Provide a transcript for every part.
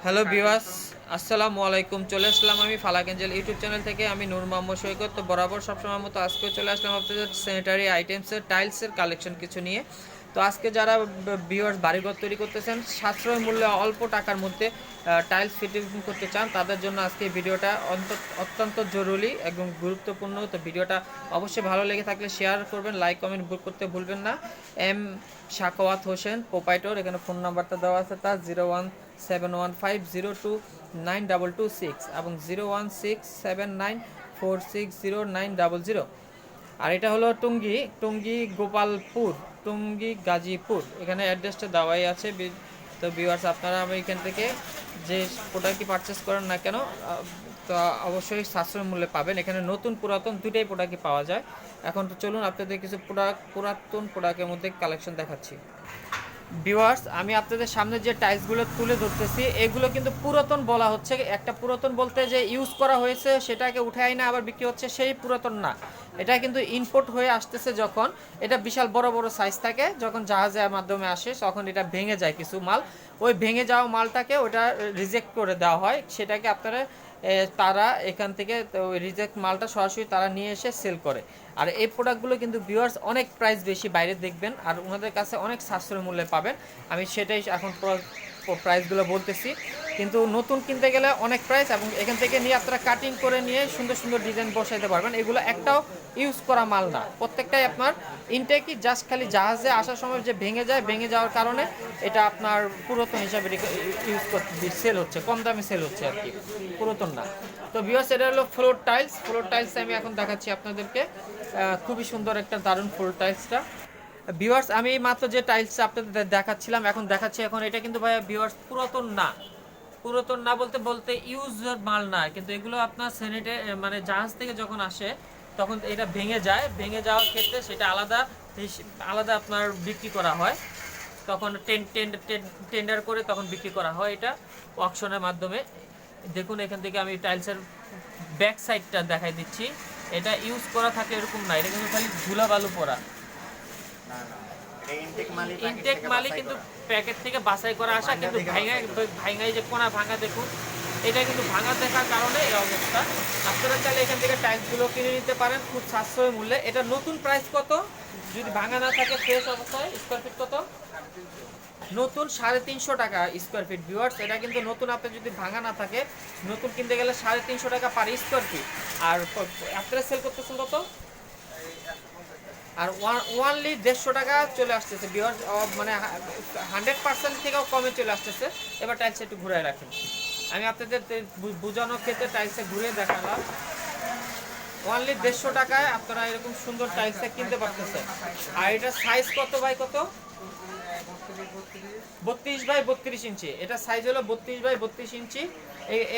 Hello viewers, আসসালামু আলাইকুম। চলে আসলাম আমি ফালাক এঞ্জেল ইউটিউব চ্যানেল থেকে। আমি নূর মোহাম্মদ সৈকত। তো বরাবর সবসময় মতো আজকেও চলে আসলাম আপনাদের স্যানিটারি আইটেমসের টাইলসের কালেকশন কিছু নিয়ে। তো আজকে যারা ভিউয়ার্স বাড়িঘর তৈরি করতেছেন, সাশ্রয় মূল্যে অল্প টাকার মধ্যে টাইলস ফিটিং করতে চান, তাদের জন্য আজকে এই ভিডিওটা অত্যন্ত জরুরি এবং গুরুত্বপূর্ণ। তো ভিডিওটা অবশ্যই ভালো লেগে থাকলে শেয়ার করবেন, লাইক কমেন্ট করতে ভুলবেন না। এম শাকওয়াত হোসেন প্রোপাইটর, এখানে ফোন নাম্বারটা দেওয়া আছে তার 0171502922 এবং 016794609000। আর এটা হলো টুঙ্গি গোপালপুর, টুঙ্গি গাজীপুর, এখানে অ্যাড্রেসটা দেওয়াই আছে। তো ভিউয়ার্স, আপনারা আমি এখান থেকে যে প্রোডাক্টটি পারচেস করেন না কেন, তো অবশ্যই সাশ্রয় মূল্যে পাবেন। এখানে নতুন পুরাতন দুইটাই প্রোডাক্টই পাওয়া যায়। এখন তো চলুন আপনাদের কিছু পুরাতন প্রোডাক্টের মধ্যে কালেকশন দেখাচ্ছি। ভিউয়ার্স, আমি আপনাদের সামনে যে টাইলসগুলো তুলে ধরতেছি, এগুলো কিন্তু পুরাতন বলা হচ্ছে। একটা পুরাতন বলতে যে ইউজ করা হয়েছে সেটাকে উঠে আইনা আবার বিক্রি হচ্ছে, সেই পুরাতন না। এটা কিন্তু ইম্পোর্ট হয়ে আসতেছে। যখন এটা বিশাল বড় বড় সাইজ থাকে, যখন জাহাজের মাধ্যমে আসে তখন এটা ভেঙে যায় কিছু মাল। ওই ভেঙে যাওয়া মালটাকে ওটা রিজেক্ট করে দেওয়া হয়। সেটাকে আপনারা তারা এখান থেকে ওই রিজেক্ট মালটা সরাসরি তারা নিয়ে এসে সেল করে। আর এই প্রোডাক্টগুলো কিন্তু ভিউয়ার্স অনেক প্রাইস বেশি বাইরে দেখবেন, আর ওনাদের কাছে অনেক সাশ্রয় মূল্যে পাবেন। আমি সেটাই এখন প্রাইসগুলো বলতেছি। কিন্তু নতুন কিনতে গেলে অনেক প্রাইস, এবং এখান থেকে নিয়ে আপনারা কাটিং করে নিয়ে সুন্দর সুন্দর ডিজাইন বসাইতে পারবেন। এগুলো একটাও ইউজ করা মাল না, প্রত্যেকটাই আপনার ইনটেকই। জাস্ট খালি জাহাজে আসার সময় যে ভেঙে যাওয়ার কারণে এটা আপনার পুরাতন হিসাবে ইউজ করতে সেল হচ্ছে, কম দামে সেল হচ্ছে আর কি, পুরাতন না। তো ভিউয়ার্স, এটা হলো ফ্লোর টাইলস আমি এখন দেখাচ্ছি আপনাদেরকে। খুবই সুন্দর একটা দারুণ ফ্লোর টাইলসটা। ভিউয়ার্স, আমি মাত্র যে টাইলসটা আপনাদের দেখাচ্ছিলাম এখন দেখাচ্ছি। এখন এটা কিন্তু ভাইয়া ভিউয়ার্স পুরাতন না বলতে বলতে ইউজার মাল না, কিন্তু এগুলো আপনার মানে জাহাজ থেকে যখন আসে তখন এটা ভেঙে যাওয়ার ক্ষেত্রে সেটা আলাদা আলাদা আপনার বিক্রি করা হয়। তখন টেন্ডার করে তখন বিক্রি করা হয় এটা অকশনের মাধ্যমে। দেখুন, এখান থেকে আমি টাইলসের ব্যাক সাইডটা দেখাই দিচ্ছি। এটা ইউজ করা থাকে এরকম না, এটা কিন্তু খালি ধুলা বালু পড়া। ইনটেক মালই, কিন্তু প্যাকেট থেকে বাছাই করা আসা, কিন্তু ভাঙাই যে কোনা ভাঙা দেখুন, এটা কিন্তু ভাঙা দেখার কারণে এই অবস্থা। আপনারা চাইলে এখান থেকে টাইলসগুলো কিনে নিতে পারেন খুব সাশ্রয় মূল্যে। এটা নতুন প্রাইস কত, যদি ভাঙা না থাকে ফ্রেশ অবস্থায়, স্কোয়ার ফিট কত? নতুন 350 টাকা স্কোয়ার ফিট। ভিউয়ার্স, এটা কিন্তু নতুন, আপনি যদি ভাঙা না থাকে নতুন কিনতে গেলে 350 টাকা পার স্কোয়ার ফিট। আর আপনারা সেল করতেছেন কত? আর ওয়ানলি 150 টাকা চলে আসতেছে ভিউয়ার্স, মানে 100% থেকেও কমে চলে আসতেছে। এবার টাইলস একটু ঘুরে রাখেন, আমি আপনাদের বোঝানোর ক্ষেত্রে টাইলসে ঘুরে দেখালাম। ওয়ানলি 150 টাকায় আপনারা এরকম সুন্দর টাইলসটা কিনতে পারতেছেন। আর এটা সাইজ কত বাই কত? 32 বাই 32 ইঞ্চি। এটা সাইজ হলো 32 বাই 32 ইঞ্চি।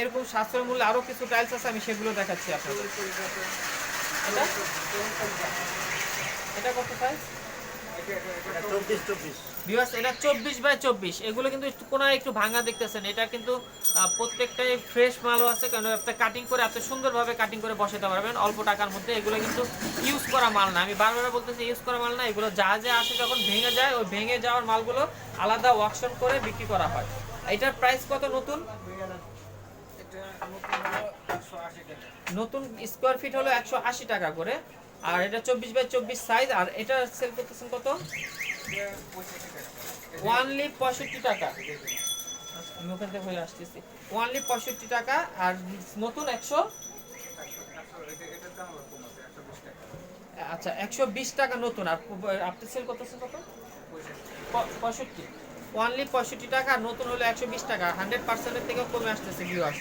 এরকম সাশ্রয় মূল্যে আরো কিছু টাইলস আছে, আমি সেগুলো দেখাচ্ছি আপনাদের। এটা এটা কত সাইজ? ভিউয়ার্স, এটা 24 বাই 24। এগুলো কিন্তু কোনায় একটু ভাঙা দেখতেছেন। এটা কিন্তু প্রত্যেকটাই ফ্রেশ মালও আছে, কারণ আপনি কাটিং করে আপনি সুন্দরভাবে কাটিং করে বসাতে পারবেন অল্প টাকার মধ্যে। এগুলো কিন্তু ইউজ করা মাল না, আমি বারবার বলতেছি ইউজ করা মাল না। এগুলো জাহাজে আসে যখন ভেঙে যায়, ওই ভেঙে যাওয়ার মালগুলো আলাদা ওয়ার্কশপ করে বিক্রি করা হয়। এটার প্রাইস কত নতুন? নতুন স্কোয়ার ফিট হলো 180 টাকা করে। আর এটা 24 বাই 24 সাইজ। আর এটা সেল করতেছেন কত? ওয়ানলি 65 টাকা। আমি ওখান থেকে হয়ে আসতেছি। ওয়ানলি 65 টাকা। আর নতুন 100, আচ্ছা 120 টাকা নতুন। আর আপনি সেল করতেছেন কত? 65। ওয়ানলি 65 টাকা। আর নতুন হলো 120 টাকা, 100%-এর থেকেও কমে আসতেছে ভিউয়ার্স।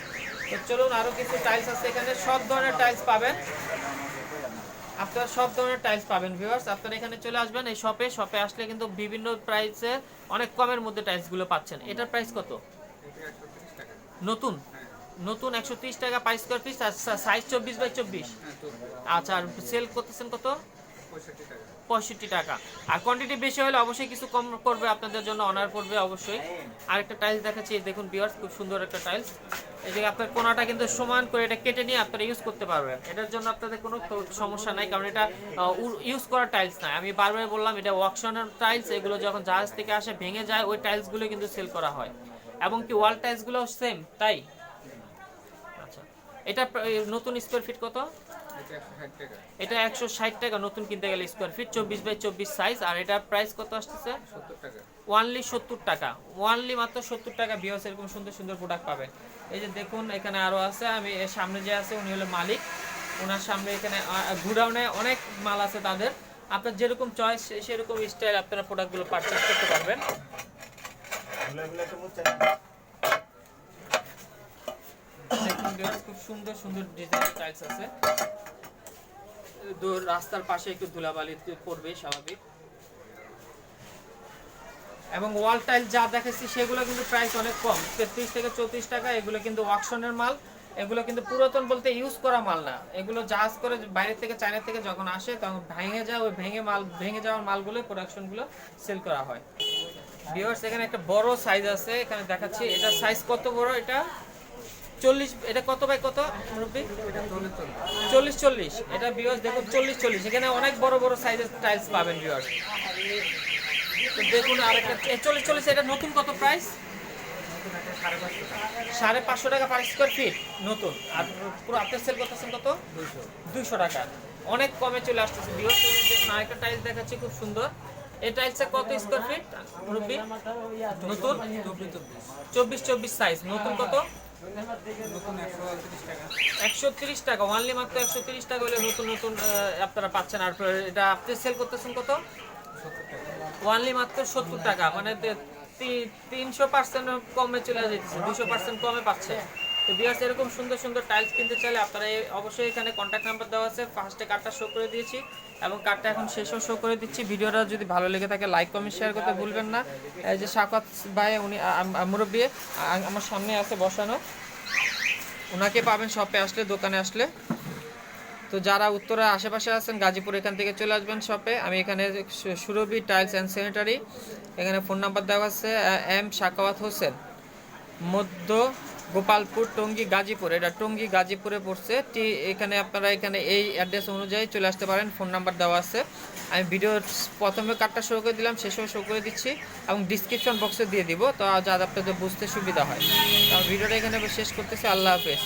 তো চলুন, আরো কিছু টাইলস আছে এখানে, সব ধরনের টাইলস পাবেন আপনারা, সব ধরনের টাইলস পাবেন ভিউয়ার্স। আপনারা এখানে চলে আসবেন এই শপে আসলে কিন্তু বিভিন্ন প্রাইসে অনেক কমের মধ্যে টাইলসগুলো পাচ্ছেন। এটার প্রাইস কত নতুন? নতুন 130 টাকা per square feet. Size 24 by 24। আচ্ছা, আর সেল করতেছেন কত? 65 টাকা। আর কোয়ান্টিটি বেশি হলে অবশ্যই কিছু কম করবে, আপনাদের জন্য অনার করবে অবশ্যই। আরেকটা টাইলস দেখাচ্ছি, দেখুন ভিউয়ার্স, খুব সুন্দর একটা টাইলস। এই যে আপনার কোনাটা কিন্তু সমান করে এটা কেটে নিয়ে আপনারা ইউজ করতে পারবেন। এটার জন্য আপনাদের কোনো সমস্যা নাই, কারণ এটা ইউজ করা টাইলস না। আমি বারবার বললাম এটা ওয়ার্কশনের টাইলস। এগুলো যখন জাহাজ থেকে আসে ভেঙে যায়, ওই টাইলসগুলো কিন্তু সেল করা হয়। এবং কি ওয়াল টাইলসগুলো সেম তাই? আচ্ছা, এটা নতুন স্কোয়ার ফিট কত? এটা 160 টাকা নতুন কিনতে গেলে স্কোয়ার ফিট, 24x24 সাইজ। আর এটা প্রাইস কত আসতেছে? 70 টাকা। ওয়ানলি 70 টাকা, ওয়ানলি মাত্র 70 টাকা। ভিউয়ার্স এরকম সুন্দর সুন্দর প্রোডাক্ট পাবেন। এই যে দেখুন এখানে আরো আছে, আমি এর সামনে যে আছে উনি হলো মালিক, ওনার সামনে এখানে গুডাউনে অনেক মাল আছে তাদের। আপনার যেরকম চয়েস সেরকম স্টাইল আপনারা প্রোডাক্টগুলো পারচেজ করতে পারবেন। দেখুন ভিউয়ার্স খুব সুন্দর সুন্দর ডিজাইন টাইলস আছে। রাস্তার পাশে একটু ধুলাবালি পড়বে স্বাভাবিক। এবং ওয়াল টাইল যা দেখাচ্ছি সেগুলো কিন্তু প্রাইস অনেক কম, 33 থেকে 34 টাকা। এগুলো কিন্তু ওয়াকশনের মাল, এগুলো কিন্তু পুরাতন বলতে ইউজ করা মাল না। এগুলো জাহাজ করে বাইরে থেকে চায়না থেকে যখন আসে তখন ভেঙে যায়, ওই ভেঙে যাওয়ার মালগুলো প্রোডাকশনগুলো সেল করা হয়। ভিউয়ার্স এখানে একটা বড় সাইজ আছে, এখানে দেখাচ্ছি। এটা সাইজ কত বড়? এটা 40। এটা কত বাই কত মুরব্বি? 40x40। এটা ভিউয়ার্স দেখুন 40x40। এখানে অনেক বড় বড় সাইজের টাইলস পাবেন ভিউয়ার্স। তো দেখুন আরেকটা 40x40। এটা নতুন কত প্রাইস? 550 টাকা পার স্কোয়ার ফিট নতুন। আর পুরো আপনার সেল করতেছেন কত? 200 টাকা। অনেক কমে চলে আসতেছে ভিউয়ার্স। আরেকটা টাইলস দেখাচ্ছি খুব সুন্দর। এই টাইলসে কত স্কোয়ার ফিট মুরব্বি? নতুন 24x24 সাইজ। নতুন কত? 130 টাকা। অনলি মাত্র 130 টাকা হলে নতুন নতুন আপনারা পাচ্ছেন। আর এটা আপনি সেল করতেছেন কত? অনলি মাত্র 70 টাকা। মানে 300% কমে চলে যেতেছে, 200% কমে পাচ্ছে। তো ভিউয়ার্স এরকম সুন্দর সুন্দর টাইলস কিনতে চাইলে আপনারা অবশ্যই এখানে কন্ট্যাক্ট নাম্বার দেওয়া আছে। ফার্স্টে কার্ডটা শো করে দিয়েছি এবং কার্ডটা এখন শেষও শো করে দিচ্ছি। ভিডিওটা যদি ভালো লেগে থাকে লাইক কমেন্ট শেয়ার করতে ভুলবেন না। এই যে শাকাত ভাই উনি মুরব্বি আমার সামনে আছে বসানো, ওনাকে পাবেন শপে আসলে, দোকানে আসলে। তো যারা উত্তরা আশেপাশে আছেন গাজীপুর, এখান থেকে চলে আসবেন শপে। আমি এখানে সুরভি টাইলস অ্যান্ড স্যানিটারি, এখানে ফোন নাম্বার দেওয়া আছে এম শাকাওয়াত হোসেন, মধ্য গোপালপুর, টঙ্গী, গাজীপুর। এটা টঙ্গী গাজীপুরে পড়ছে। এখানে আপনারা এখানে এই অ্যাড্রেস অনুযায়ী চলে আসতে পারেন, ফোন নাম্বার দেওয়া আছে। আমি ভিডিওর প্রথমে কার্ডটা শো করে দিলাম, শেষেও শো করে দিচ্ছি এবং ডিসক্রিপশন বক্সে দিয়ে দিব, তো যাতে আপনাদের বুঝতে সুবিধা হয়। তো ভিডিওটা এখানে শেষ করতেছি। আল্লাহ হাফেজ।